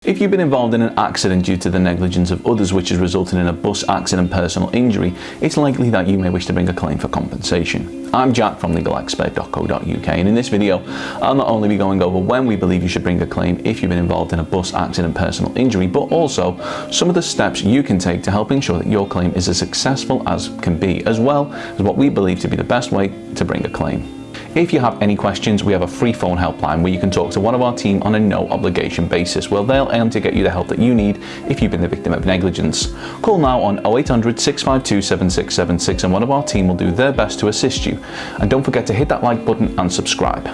If you've been involved in an accident due to the negligence of others which has resulted in a bus accident personal injury, it's likely that you may wish to bring a claim for compensation. I'm Jack from legalexpert.co.uk, and in this video I'll not only be going over when we believe you should bring a claim if you've been involved in a bus accident personal injury, but also some of the steps you can take to help ensure that your claim is as successful as can be, as well as what we believe to be the best way to bring a claim. If you have any questions, we have a free phone helpline where you can talk to one of our team on a no obligation basis, where they'll aim to get you the help that you need if you've been the victim of negligence. Call now on 0800 652 7676 and one of our team will do their best to assist you. And don't forget to hit that like button and subscribe.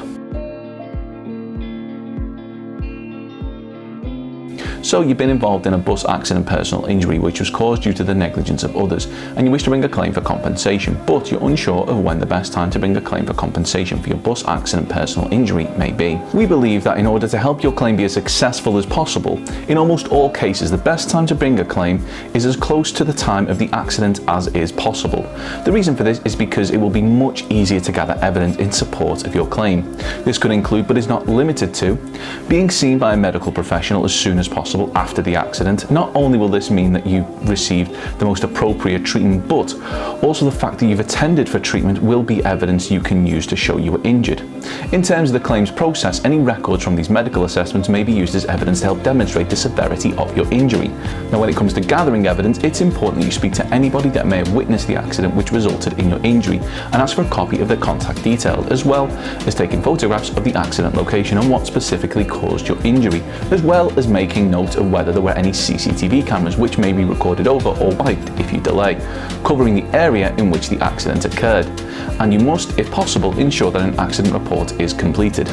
So you've been involved in a bus accident personal injury which was caused due to the negligence of others, and you wish to bring a claim for compensation, but you're unsure of when the best time to bring a claim for compensation for your bus accident personal injury may be. We believe that in order to help your claim be as successful as possible, in almost all cases the best time to bring a claim is as close to the time of the accident as is possible. The reason for this is because it will be much easier to gather evidence in support of your claim. This could include, but is not limited to, being seen by a medical professional as soon as possible after the accident. Not only will this mean that you received the most appropriate treatment, but also the fact that you've attended for treatment will be evidence you can use to show you were injured. In terms of the claims process, any records from these medical assessments may be used as evidence to help demonstrate the severity of your injury. Now, when it comes to gathering evidence, it's important that you speak to anybody that may have witnessed the accident which resulted in your injury and ask for a copy of their contact details, as well as taking photographs of the accident location and what specifically caused your injury, as well as making note of whether there were any CCTV cameras which may be recorded over or wiped if you delay, covering the area in which the accident occurred. And you must, if possible, ensure that an accident report is completed.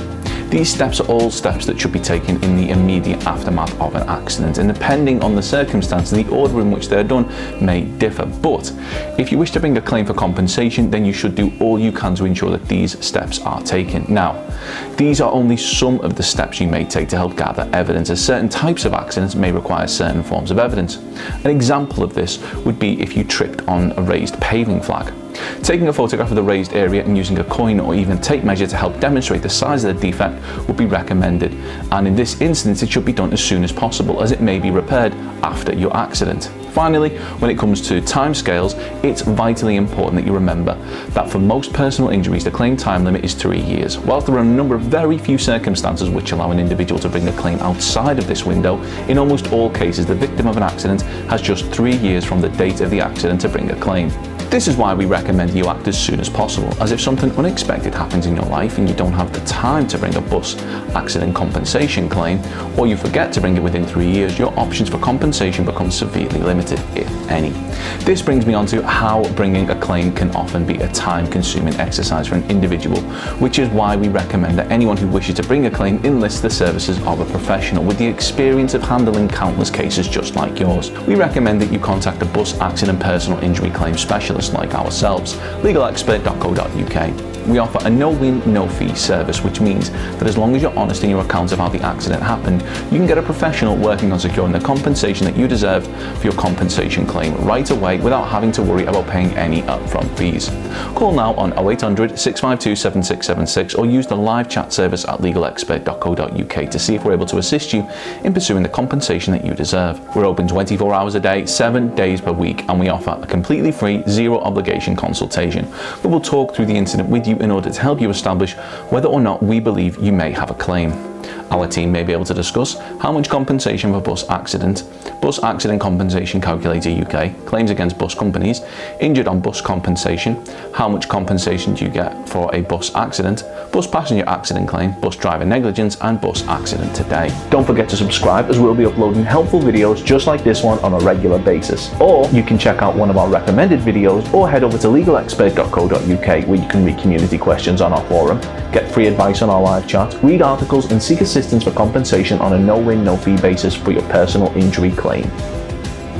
These steps are all steps that should be taken in the immediate aftermath of an accident, and depending on the circumstances, the order in which they're done may differ. But if you wish to bring a claim for compensation, then you should do all you can to ensure that these steps are taken. Now, these are only some of the steps you may take to help gather evidence, as certain types of accidents may require certain forms of evidence. An example of this would be if you tripped on a raised paving flag. Taking a photograph of the raised area and using a coin or even tape measure to help demonstrate the size of the defect would be recommended, and in this instance it should be done as soon as possible, as it may be repaired after your accident. Finally, when it comes to timescales, it's vitally important that you remember that for most personal injuries the claim time limit is 3 years. Whilst there are a number of very few circumstances which allow an individual to bring a claim outside of this window, in almost all cases the victim of an accident has just 3 years from the date of the accident to bring a claim. This is why we recommend you act as soon as possible, as if something unexpected happens in your life and you don't have the time to bring a bus accident compensation claim, or you forget to bring it within 3 years, your options for compensation become severely limited, if any. This brings me on to how bringing a claim can often be a time-consuming exercise for an individual, which is why we recommend that anyone who wishes to bring a claim enlists the services of a professional with the experience of handling countless cases just like yours. We recommend that you contact a bus accident personal injury claim specialist like ourselves, legalexpert.co.uk. We offer a no-win, no-fee service, which means that as long as you're honest in your account of how the accident happened, you can get a professional working on securing the compensation that you deserve for your compensation claim right away without having to worry about paying any upfront fees. Call now on 0800 652 7676 or use the live chat service at legalexpert.co.uk to see if we're able to assist you in pursuing the compensation that you deserve. We're open 24 hours a day, 7 days per week, and we offer a completely free, zero obligation consultation. We will talk through the incident with you in order to help you establish whether or not we believe you may have a claim. Our team may be able to discuss how much compensation for bus accident compensation calculator UK, claims against bus companies, injured on bus compensation, how much compensation do you get for a bus accident, bus passenger accident claim, bus driver negligence, and bus accident today. Don't forget to subscribe, as we'll be uploading helpful videos just like this one on a regular basis. Or you can check out one of our recommended videos or head over to legalexpert.co.uk where you can read community questions on our forum, get free advice on our live chat, read articles and seek assistance for compensation on a no-win, no-fee basis for your personal injury claim.